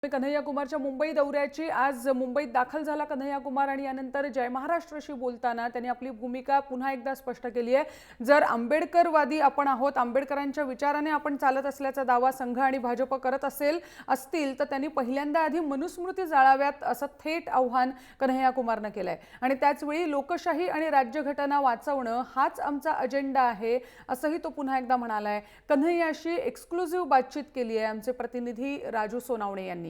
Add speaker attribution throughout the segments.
Speaker 1: कन्हैया कुमारच्या मुंबई दौऱ्याची आज मुंबईत दाखल झाला कन्हैया कुमार आणि यानंतर जय महाराष्ट्रशी बोलताना त्यांनी आपली भूमिका पुन्हा एकदा स्पष्ट केली आहे। जर आंबेडकरवादी आपण आहोत, आंबेडकरांच्या विचाराने आपण चालत असल्याचा दावा संघ आणि भाजप करत असतील तर त्यांनी पहिल्यांदा आधी मनुस्मृती जाळाव्यात असं थेट आव्हान कन्हैया कुमारने केलंय। आणि त्याचवेळी लोकशाही आणि राज्यघटना वाचवणं हाच आमचा अजेंडा आहे असंही तो पुन्हा एकदा म्हणालाय। कन्हैयाशी एक्सक्लुझिव्ह बातचीत केली आहे आमचे प्रतिनिधी राजू सोनावणे यांनी।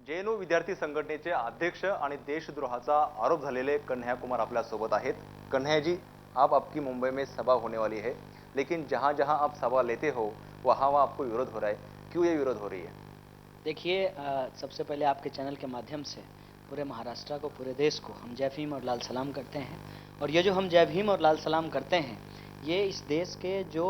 Speaker 2: जेएनयू विद्यार्थी संघटनेचे अध्यक्ष आणि देशद्रोहाचा आरोप झालेले कन्हैया कुमार आपल्या सोबत आहेत। कन्हैया जी, आपकी मुंबई में सभा होने वाली है, लेकिन जहां जहां आप सभा लेते हो वहां वहां आपको विरोध हो रहा है, क्यों ये विरोध हो रही है?
Speaker 3: देखिए, सबसे पहले आपके चैनल के माध्यम से पूरे महाराष्ट्र को, पूरे देश को हम जय भीम और लाल सलाम करते हैं। और ये जो हम जय भीम और लाल सलाम करते हैं, ये इस देश के जो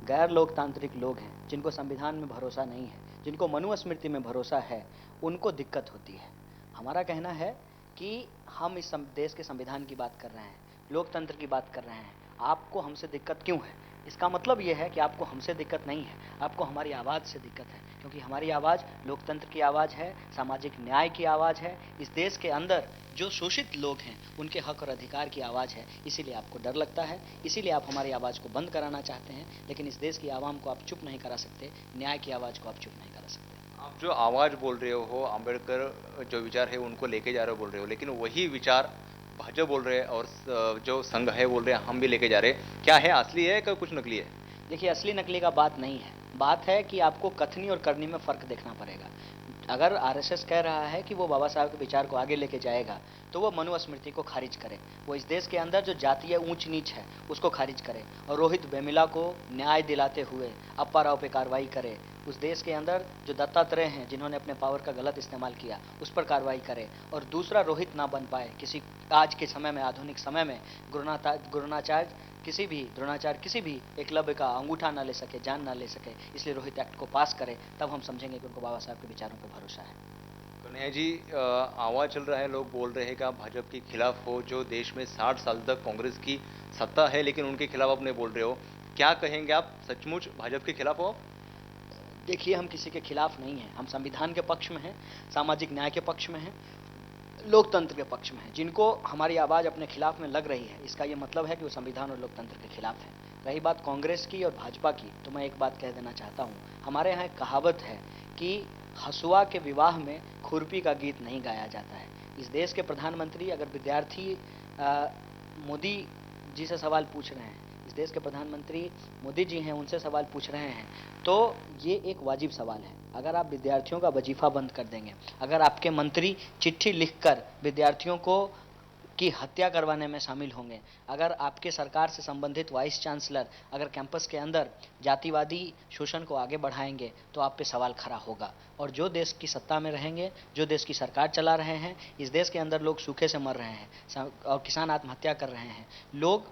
Speaker 3: गैर लोकतांत्रिक लोग हैं, जिनको संविधान में भरोसा नहीं है, जिनको मनुस्मृति में भरोसा है, उनको दिक्कत होती है। हमारा कहना है कि हम इस देश के संविधान की बात कर रहे हैं, लोकतंत्र की बात कर रहे हैं, आपको हमसे दिक्कत क्यों है? इसका मतलब ये है कि आपको हमसे दिक्कत नहीं है, आपको हमारी आवाज़ से दिक्कत है, क्योंकि हमारी आवाज़ लोकतंत्र की आवाज़ है, सामाजिक न्याय की आवाज़ है। इस देश के अंदर जो शोषित लोग हैं उनके हक और अधिकार की आवाज़ है। इसीलिए आपको डर लगता है, इसीलिए आप हमारी आवाज़ को बंद कराना चाहते हैं, लेकिन इस देश की आवाम को आप चुप नहीं करा सकते, न्याय की आवाज़ को आप चुप नहीं करा सकते।
Speaker 2: आप जो आवाज बोल रहे हो, आंबेडकर जो विचार है उनको लेके जा रहे हो बोल रहे हो, लेकिन वही विचार भाजपा बोल रहे हैं और जो संघ है बोल रहे हैं हम भी लेके जा रहे हैं। क्या है, असली है क्या कुछ नकली है?
Speaker 3: देखिए, असली नकली का बात नहीं है, बात है कि आपको कथनी और करनी में फ़र्क देखना पड़ेगा। अगर आरएसएस कह रहा है कि वो बाबा साहब के विचार को आगे लेके जाएगा, तो वो मनुस्मृति को खारिज करे, वो इस देश के अंदर जो जातीय ऊंच नीच है उसको खारिज करे, और रोहित वेमुला को न्याय दिलाते हुए अप्पा राव पे कार्रवाई करे। उस देश के अंदर जो दत्तात्रेय हैं, जिन्होंने अपने पावर का गलत इस्तेमाल किया, उस पर कार्रवाई करे, और दूसरा रोहित ना बन पाए किसी आज के समय में, आधुनिक समय में द्रोणाचार्य किसी भी एकलव्य का अंगूठा ना ले सके, जान ना ले सके, इसलिए रोहित एक्ट को पास करे, तब हम समझेंगे कि उनको बाबा साहब के विचारों पर भरोसा है।
Speaker 2: कन्हैया जी, आवाज चल रहा है, लोग बोल रहे हैं कि आप भाजपा के खिलाफ हो, जो देश में 60 साल तक कांग्रेस की सत्ता है, लेकिन उनके खिलाफ आप नहीं बोल रहे हो। क्या कहेंगे, आप सचमुच भाजपा के खिलाफ हो?
Speaker 3: देखिए, हम किसी के खिलाफ नहीं हैं, हम संविधान के पक्ष में हैं, सामाजिक न्याय के पक्ष में हैं, लोकतंत्र के पक्ष में हैं। जिनको हमारी आवाज़ अपने खिलाफ में लग रही है, इसका ये मतलब है कि वो संविधान और लोकतंत्र के खिलाफ है। रही बात कांग्रेस की और भाजपा की, तो मैं एक बात कह देना चाहता हूँ, हमारे यहाँ एक कहावत है कि हसुआ के विवाह में खुरपी का गीत नहीं गाया जाता है। इस देश के प्रधानमंत्री अगर विद्यार्थी मोदी जी से सवाल पूछ रहे हैं, इस देश के प्रधानमंत्री मोदी जी हैं, उनसे सवाल पूछ रहे हैं, तो ये एक वाजिब सवाल है। अगर आप विद्यार्थियों का वजीफा बंद कर देंगे, अगर आपके मंत्री चिट्ठी लिखकर विद्यार्थियों को की हत्या करवाने में शामिल होंगे, अगर आपके सरकार से संबंधित वाइस चांसलर अगर कैंपस के अंदर जातिवादी शोषण को आगे बढ़ाएंगे, तो आप पे सवाल खड़ा होगा। और जो देश की सत्ता में रहेंगे, जो देश की सरकार चला रहे हैं, इस देश के अंदर लोग सूखे से मर रहे हैं और किसान आत्महत्या कर रहे हैं, लोग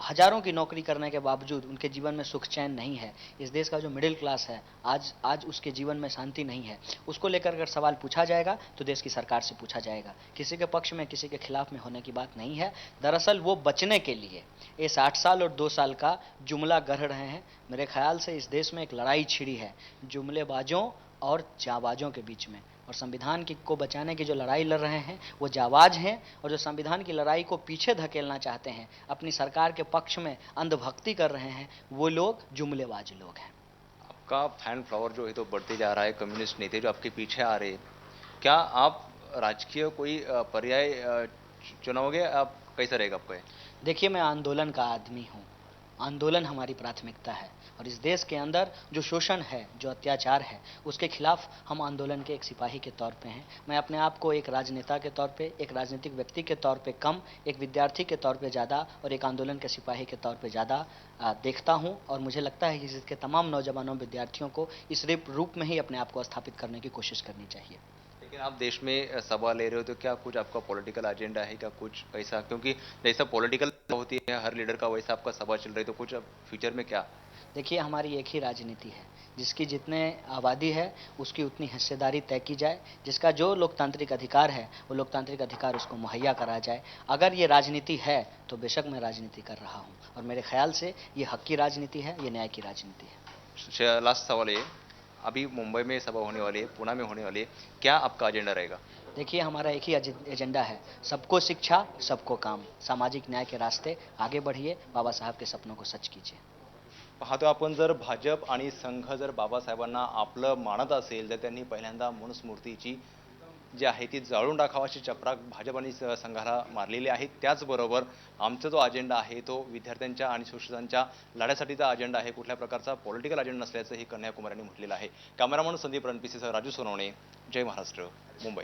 Speaker 3: हजारों की नौकरी करने के बावजूद उनके जीवन में सुख चैन नहीं है। इस देश का जो मिडिल क्लास है, आज उसके जीवन में शांति नहीं है। उसको लेकर अगर सवाल पूछा जाएगा तो देश की सरकार से पूछा जाएगा, किसी के पक्ष में किसी के खिलाफ में होने की बात नहीं है। दरअसल वो बचने के लिए ये 60 साल और 2 साल का जुमला गढ़ रहे हैं। मेरे ख्याल से इस देश में एक लड़ाई छिड़ी है जुमलेबाजों और जाबाजों के बीच में, और संविधान की को बचाने की जो लड़ाई लड़ रहे हैं वो जाबाज हैं, और जो संविधान की लड़ाई को पीछे धकेलना चाहते हैं, अपनी सरकार के पक्ष में अंधभक्ति कर रहे हैं, वो लोग जुमलेबाज लोग हैं।
Speaker 2: आपका फैन फ्लावर जो है तो बढ़ते जा रहा है, कम्युनिस्ट नेता जो आपके पीछे आ रहे हैं, क्या आप राजकीय कोई पर्याय चुनाओगे? आप कैसा रहेगा आपका?
Speaker 3: देखिए, मैं आंदोलन का आदमी हूँ, आंदोलन हमारी प्राथमिकता है, और इस देश के अंदर जो शोषण है, जो अत्याचार है, उसके खिलाफ हम आंदोलन के एक सिपाही के तौर पे हैं। मैं अपने आप को एक राजनेता के तौर पे, एक राजनीतिक व्यक्ति के तौर पे कम, एक विद्यार्थी के तौर पे ज़्यादा, और एक आंदोलन के सिपाही के तौर पे ज़्यादा देखता हूँ। और मुझे लगता है कि इसके तमाम नौजवानों विद्यार्थियों को इस रूप में ही अपने आप को स्थापित करने की कोशिश करनी चाहिए।
Speaker 2: लेकिन आप देश में सभा ले रहे हो, तो क्या कुछ आपका पॉलिटिकल एजेंडा है क्या, कुछ ऐसा? क्योंकि जैसा पॉलिटिकल होती है हर लीडर का, वैसा आपका सभा चल रही है, तो कुछ अब फ्यूचर में क्या?
Speaker 3: देखिए, हमारी एक ही राजनीति है, जिसकी जितने आबादी है उसकी उतनी हिस्सेदारी तय की जाए, जिसका जो लोकतांत्रिक अधिकार है वो लोकतांत्रिक अधिकार उसको मुहैया करा जाए। अगर ये राजनीति है तो बेशक मैं राजनीति कर रहा हूँ, और मेरे ख्याल से ये हक की राजनीति है, ये न्याय की राजनीति है।
Speaker 2: लास्ट सवाल ये, अभी मुंबई में सभा होने वाली है, पुणे में होने वाली है, क्या आपका एजेंडा रहेगा?
Speaker 3: देखिए, हमारा एक ही एजेंडा है, सबको शिक्षा, सबको काम, सामाजिक न्याय के रास्ते आगे बढ़िए, बाबा साहब के सपनों को सच कीजिए.
Speaker 2: पाहतो आपण, जर भाजप आणि संघ जर बाबासाहेबांना आपलं मानत असेल तर त्यांनी पहिल्यांदा मनुस्मृतीची जी आहे ती जाळून टाकावाची चपराक भाजप आणि संघाला मारलेली आहे. त्याचबरोबर आमचा जो अजेंडा आहे तो विद्यार्थ्यांच्या आणि शोषितांच्या लढ्यासाठीचा अजेंडा आहे, कुठल्या प्रकारचा पॉलिटिकल अजेंडा नसल्याचं हे कन्याकुमारी यांनी म्हटलेलं आहे. कॅमेरामन संदीप रणपिसेसह राजू सोनवणे, जय महाराष्ट्र, मुंबई.